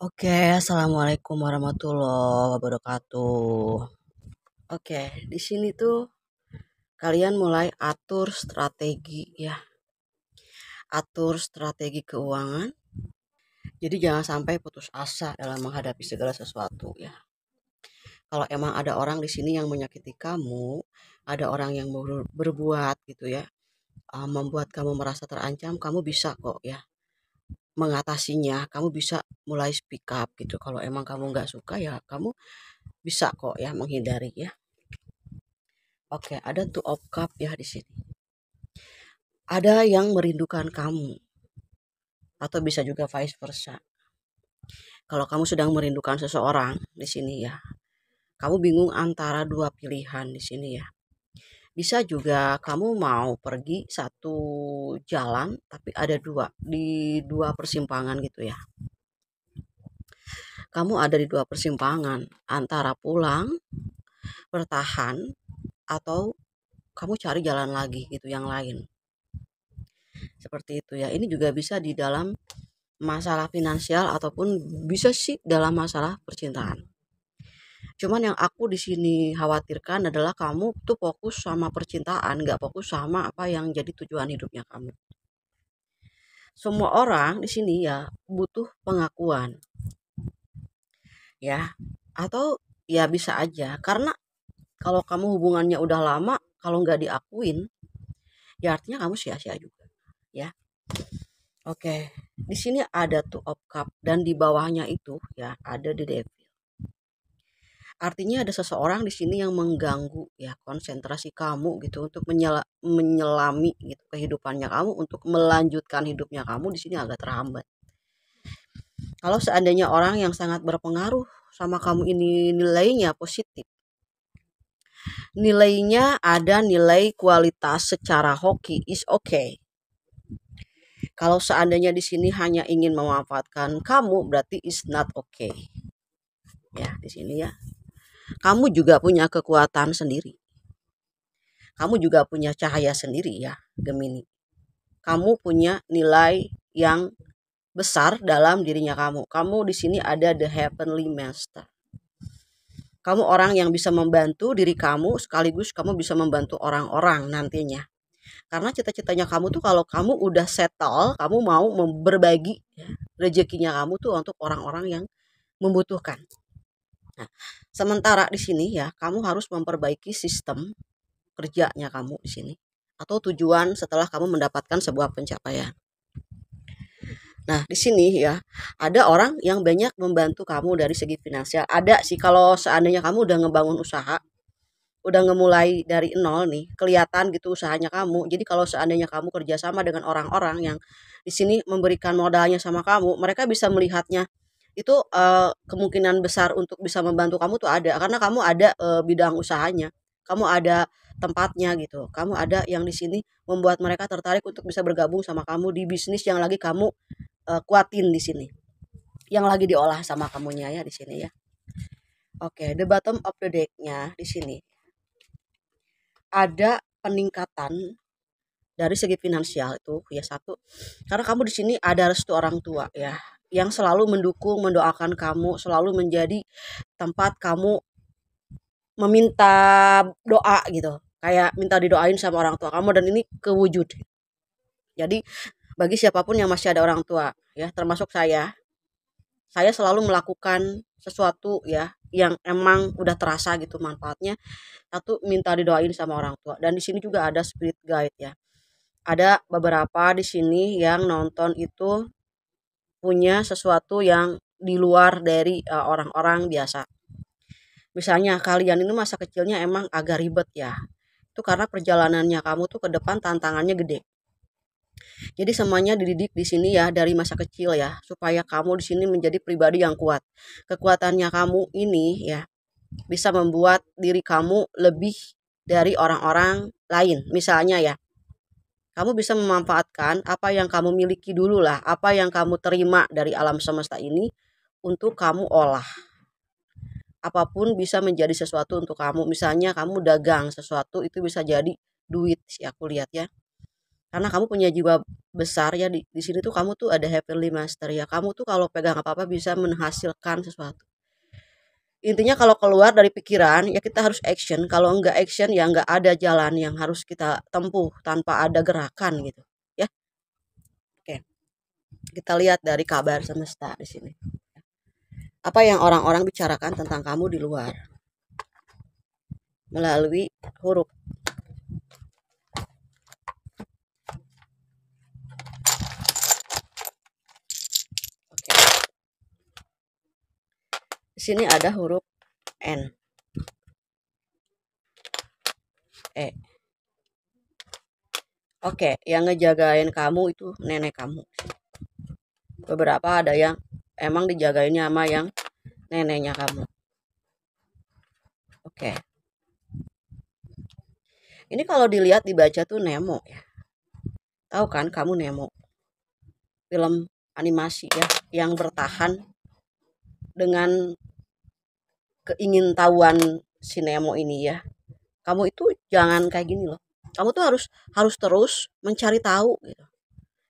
Oke, assalamualaikum warahmatullahi wabarakatuh. Oke, di sini tuh kalian mulai atur strategi ya, atur strategi keuangan. Jadi jangan sampai putus asa dalam menghadapi segala sesuatu ya. Kalau emang ada orang di sini yang menyakiti kamu, ada orang yang berbuat gitu ya, membuat kamu merasa terancam, kamu bisa kok ya mengatasinya. Kamu bisa mulai speak up gitu. Kalau emang kamu nggak suka ya, kamu bisa kok ya menghindari ya. Oke, ada two of cup ya di sini. Ada yang merindukan kamu atau bisa juga vice versa. Kalau kamu sedang merindukan seseorang di sini ya, kamu bingung antara dua pilihan di sini ya. Bisa juga kamu mau pergi satu jalan tapi ada dua di dua persimpangan gitu ya. Kamu ada di dua persimpangan antara pulang, bertahan atau kamu cari jalan lagi gitu yang lain. Seperti itu ya. Ini juga bisa di dalam masalah finansial ataupun bisa sih dalam masalah percintaan. Cuman yang aku di sini khawatirkan adalah kamu tuh fokus sama percintaan, nggak fokus sama apa yang jadi tujuan hidupnya kamu. Semua orang di sini ya butuh pengakuan, ya. Atau ya bisa aja karena kalau kamu hubungannya udah lama, kalau nggak diakuin, ya artinya kamu sia-sia juga, ya. Oke, di sini ada two of cup dan di bawahnya itu ya ada the devil. Artinya ada seseorang di sini yang mengganggu ya konsentrasi kamu gitu untuk menyelami gitu kehidupannya kamu untuk melanjutkan hidupnya kamu di sini agak terhambat. Kalau seandainya orang yang sangat berpengaruh sama kamu ini nilainya positif, nilainya ada nilai kualitas secara hoki is okay. Kalau seandainya di sini hanya ingin memanfaatkan kamu berarti is not okay. Ya, di sini ya. Kamu juga punya kekuatan sendiri. Kamu juga punya cahaya sendiri ya, Gemini. Kamu punya nilai yang besar dalam dirinya kamu. Kamu di sini ada the heavenly master. Kamu orang yang bisa membantu diri kamu sekaligus kamu bisa membantu orang-orang nantinya. Karena cita-citanya kamu tuh kalau kamu udah settle, kamu mau berbagi ya, rezekinya kamu tuh untuk orang-orang yang membutuhkan. Nah, sementara di sini ya, kamu harus memperbaiki sistem kerjanya kamu di sini atau tujuan setelah kamu mendapatkan sebuah pencapaian. Nah, di sini ya, ada orang yang banyak membantu kamu dari segi finansial. Ada sih kalau seandainya kamu udah ngebangun usaha, udah ngemulai dari nol nih, kelihatan gitu usahanya kamu. Jadi kalau seandainya kamu kerjasama dengan orang-orang yang di sini memberikan modalnya sama kamu, mereka bisa melihatnya itu kemungkinan besar untuk bisa membantu kamu tuh ada karena kamu ada bidang usahanya, kamu ada tempatnya gitu, kamu ada yang di sini membuat mereka tertarik untuk bisa bergabung sama kamu di bisnis yang lagi kamu kuatin di sini, yang lagi diolah sama kamunya ya di sini ya. Oke, the bottom of the deck-nya di sini ada peningkatan dari segi finansial itu ya satu karena kamu di sini ada restu orang tua ya yang selalu mendukung mendoakan kamu selalu menjadi tempat kamu meminta doa gitu kayak minta didoain sama orang tua kamu dan ini kewujud. Jadi bagi siapapun yang masih ada orang tua ya termasuk saya selalu melakukan sesuatu ya yang emang udah terasa gitu manfaatnya. Satu minta didoain sama orang tua dan di sini juga ada spirit guide ya. Ada beberapa di sini yang nonton itu punya sesuatu yang di luar dari orang-orang biasa. Misalnya kalian ini masa kecilnya emang agak ribet ya. Itu karena perjalanannya kamu tuh ke depan tantangannya gede. Jadi semuanya dididik di sini ya dari masa kecil ya, supaya kamu di sini menjadi pribadi yang kuat. Kekuatannya kamu ini ya bisa membuat diri kamu lebih dari orang-orang lain. Misalnya ya, kamu bisa memanfaatkan apa yang kamu miliki dulu lah, apa yang kamu terima dari alam semesta ini untuk kamu olah. Apapun bisa menjadi sesuatu untuk kamu. Misalnya kamu dagang sesuatu itu bisa jadi duit sih aku lihat ya. Karena kamu punya jiwa besar ya, di sini tuh kamu tuh ada heavenly master ya. Kamu tuh kalau pegang apa-apa bisa menghasilkan sesuatu. Intinya kalau keluar dari pikiran ya kita harus action. Kalau enggak action ya enggak ada jalan yang harus kita tempuh tanpa ada gerakan gitu. Ya. Oke. Kita lihat dari kabar semesta di sini. Apa yang orang-orang bicarakan tentang kamu di luar melalui huruf. Oke. Di sini ada huruf N, E. Oke, yang ngejagain kamu itu nenek kamu. Beberapa ada yang emang dijagainnya sama yang neneknya kamu. Oke. Ini kalau dilihat dibaca tuh Nemo ya. Tahu kan kamu Nemo? Film animasi ya yang bertahan dengan keingintahuan si Nemo ini ya. Kamu itu jangan kayak gini loh. Kamu tuh harus harus terus mencari tahu gitu.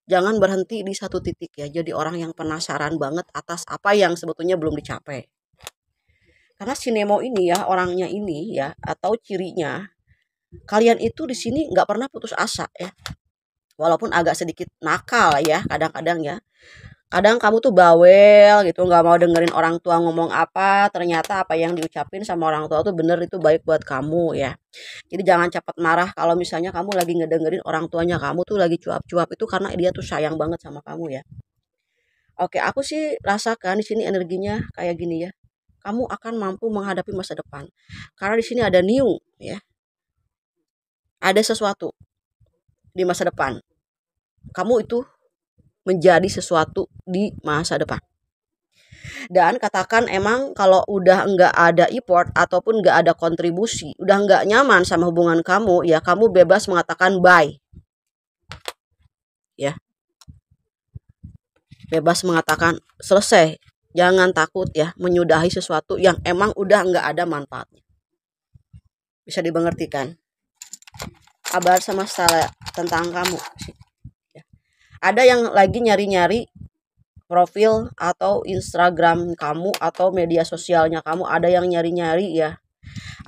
Jangan berhenti di satu titik ya. Jadi orang yang penasaran banget atas apa yang sebetulnya belum dicapai. Karena si Nemo ini ya, orangnya ini ya, atau cirinya, kalian itu di sini nggak pernah putus asa ya. Walaupun agak sedikit nakal ya, kadang-kadang ya. Kadang kamu tuh bawel gitu, nggak mau dengerin orang tua ngomong apa, ternyata apa yang diucapin sama orang tua tuh bener itu baik buat kamu ya. Jadi jangan cepat marah kalau misalnya kamu lagi ngedengerin orang tuanya kamu tuh lagi cuap-cuap itu karena dia tuh sayang banget sama kamu ya. Oke, aku sih rasakan di sini energinya kayak gini ya. Kamu akan mampu menghadapi masa depan. Karena di sini ada new ya. Ada sesuatu di masa depan. Kamu itu menjadi sesuatu di masa depan. Dan katakan emang kalau udah nggak ada effort ataupun nggak ada kontribusi, udah nggak nyaman sama hubungan kamu, ya kamu bebas mengatakan bye. Ya, bebas mengatakan selesai. Jangan takut ya menyudahi sesuatu yang emang udah nggak ada manfaatnya. Bisa dimengertikan. Kabar sama salah tentang kamu. Ya. Ada yang lagi nyari-nyari profil atau Instagram kamu atau media sosialnya kamu, ada yang nyari-nyari ya,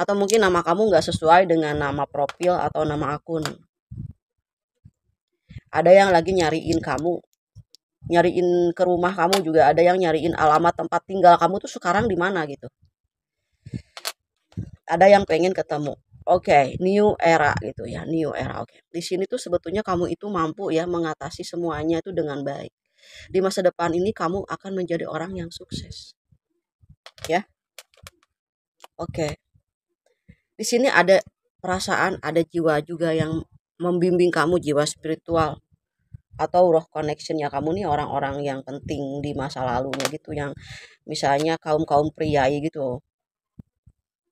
atau mungkin nama kamu nggak sesuai dengan nama profil atau nama akun. Ada yang lagi nyariin kamu, nyariin ke rumah kamu, juga ada yang nyariin alamat tempat tinggal kamu tuh sekarang di mana gitu. Ada yang pengen ketemu. Oke, new era gitu ya, new era. Oke. Di sini tuh sebetulnya kamu itu mampu ya mengatasi semuanya itu dengan baik. Di masa depan ini kamu akan menjadi orang yang sukses. Ya. Oke. Di sini ada perasaan, ada jiwa juga yang membimbing kamu, jiwa spiritual atau roh connectionnya kamu nih, orang-orang yang penting di masa lalunya gitu, yang misalnya kaum-kaum priai gitu.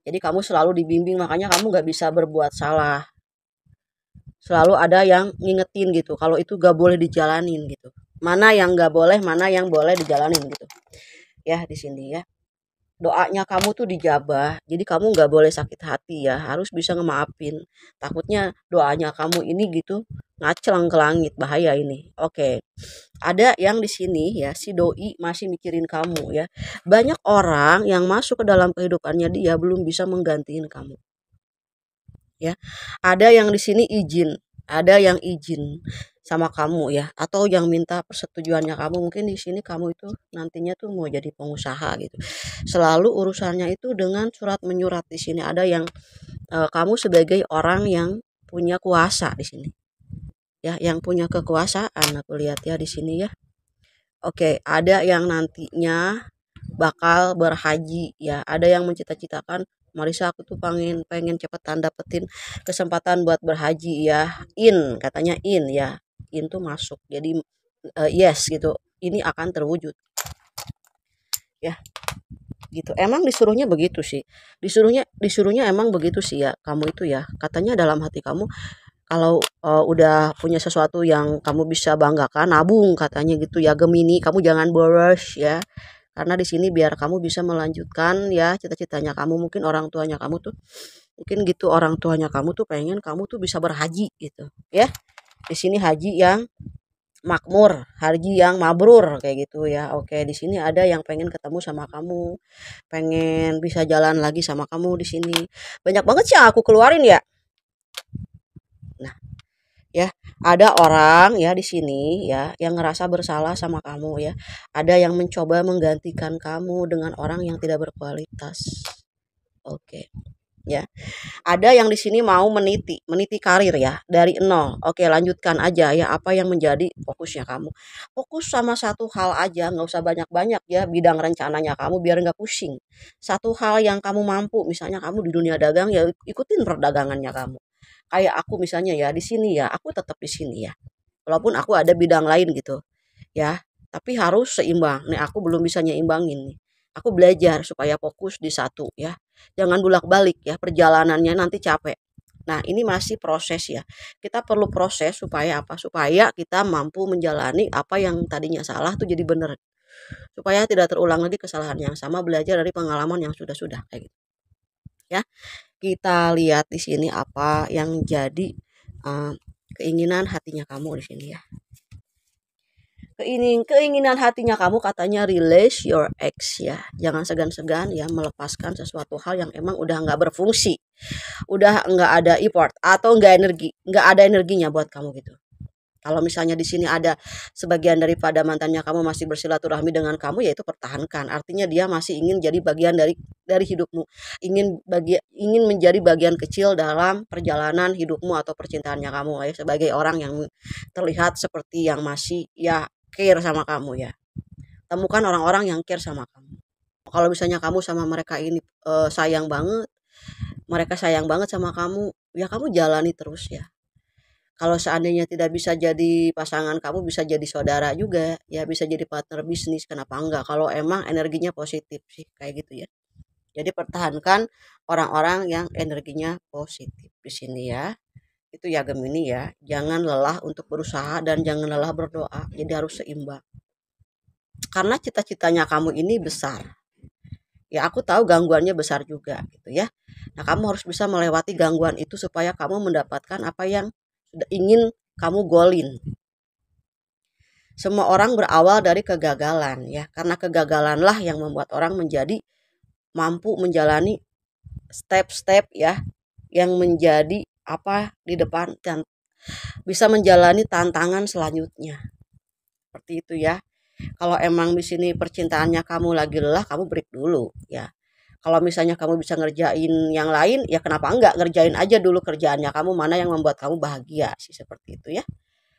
Jadi kamu selalu dibimbing, makanya kamu nggak bisa berbuat salah. Selalu ada yang ngingetin gitu, kalau itu gak boleh dijalanin gitu. Mana yang gak boleh, mana yang boleh dijalanin gitu. Ya di sini ya. Doanya kamu tuh dijabah, jadi kamu nggak boleh sakit hati ya, harus bisa ngemaafin. Takutnya doanya kamu ini gitu ngaceng ke langit, bahaya ini. Oke, ada yang di sini ya, si doi masih mikirin kamu ya. Banyak orang yang masuk ke dalam kehidupannya dia belum bisa menggantiin kamu ya. Ada yang di sini izin, ada yang izin sama kamu ya, atau yang minta persetujuannya kamu. Mungkin di sini kamu itu nantinya tuh mau jadi pengusaha gitu. Selalu urusannya itu dengan surat menyurat. Di sini ada yang kamu sebagai orang yang punya kuasa di sini. Ya, yang punya kekuasaan aku lihat ya di sini ya. Oke, ada yang nantinya bakal berhaji ya. Ada yang mencita-citakan, Marisa aku tuh pengen pengen cepetan dapetin kesempatan buat berhaji ya. In katanya in ya. In tuh masuk. Jadi yes gitu. Ini akan terwujud ya gitu. Emang disuruhnya begitu sih. Disuruhnya emang begitu sih ya. Kamu itu ya. Katanya dalam hati kamu kalau udah punya sesuatu yang kamu bisa banggakan, nabung katanya gitu ya. Gemini, kamu jangan boros ya. Karena di sini biar kamu bisa melanjutkan ya cita-citanya kamu. Mungkin orang tuanya kamu tuh, mungkin gitu orang tuanya kamu tuh pengen kamu tuh bisa berhaji gitu ya. Di sini haji yang makmur, haji yang mabrur kayak gitu ya. Oke, di sini ada yang pengen ketemu sama kamu, pengen bisa jalan lagi sama kamu di sini. Banyak banget sih yang aku keluarin ya. Nah, ya, ada orang ya di sini ya yang ngerasa bersalah sama kamu ya. Ada yang mencoba menggantikan kamu dengan orang yang tidak berkualitas. Oke, ya. Ada yang di sini mau meniti karir ya dari nol. Oke, lanjutkan aja ya apa yang menjadi fokusnya kamu. Fokus sama satu hal aja, nggak usah banyak-banyak ya bidang rencananya kamu biar nggak pusing. Satu hal yang kamu mampu, misalnya kamu di dunia dagang ya ikutin perdagangannya kamu. Kayak aku misalnya ya di sini ya, aku tetap di sini ya. Walaupun aku ada bidang lain gitu ya, tapi harus seimbang. Nih aku belum bisa nyeimbangin nih. Aku belajar supaya fokus di satu ya. Jangan bolak-balik ya, perjalanannya nanti capek. Nah, ini masih proses ya. Kita perlu proses supaya apa? Supaya kita mampu menjalani apa yang tadinya salah tuh jadi benar. Supaya tidak terulang lagi kesalahan yang sama, belajar dari pengalaman yang sudah-sudah kayak gitu. Ya, kita lihat di sini apa yang jadi eh, keinginan hatinya kamu di sini ya. Keinginan hatinya kamu katanya release your ex ya. Jangan segan-segan ya melepaskan sesuatu hal yang emang udah nggak berfungsi, udah nggak ada effort atau nggak ada energinya buat kamu gitu. Kalau misalnya di sini ada sebagian daripada mantannya kamu masih bersilaturahmi dengan kamu, yaitu pertahankan. Artinya dia masih ingin jadi bagian dari hidupmu, ingin menjadi bagian kecil dalam perjalanan hidupmu atau percintaannya kamu ya, sebagai orang yang terlihat seperti yang masih ya care sama kamu ya. Temukan orang-orang yang care sama kamu. Kalau misalnya kamu sama mereka ini sayang banget, mereka sayang banget sama kamu, ya kamu jalani terus ya. Kalau seandainya tidak bisa jadi pasangan kamu, bisa jadi saudara juga, ya bisa jadi partner bisnis, kenapa enggak? Kalau emang energinya positif sih, kayak gitu ya. Jadi pertahankan orang-orang yang energinya positif di sini ya. Itu ya Gemini ya. Jangan lelah untuk berusaha dan jangan lelah berdoa. Jadi harus seimbang. Karena cita-citanya kamu ini besar. Ya aku tahu gangguannya besar juga gitu ya. Nah, kamu harus bisa melewati gangguan itu supaya kamu mendapatkan apa yang sudah ingin kamu golin. Semua orang berawal dari kegagalan ya, karena kegagalanlah yang membuat orang menjadi mampu menjalani step-step ya yang menjadi apa di depan dan bisa menjalani tantangan selanjutnya. Seperti itu ya. Kalau emang di sini percintaannya kamu lagi lelah, kamu break dulu ya. Kalau misalnya kamu bisa ngerjain yang lain, ya kenapa enggak ngerjain aja dulu kerjaannya kamu mana yang membuat kamu bahagia sih seperti itu ya.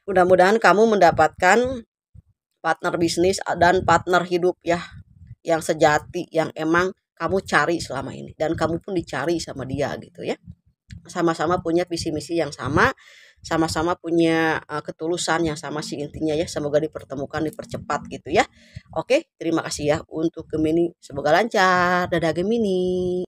Mudah-mudahan kamu mendapatkan partner bisnis dan partner hidup ya yang sejati yang emang kamu cari selama ini dan kamu pun dicari sama dia gitu ya. Sama-sama punya visi misi yang sama, sama-sama punya ketulusan yang sama sih intinya ya. Semoga dipertemukan, dipercepat gitu ya. Oke, terima kasih ya untuk Gemini. Semoga lancar. Dadah Gemini.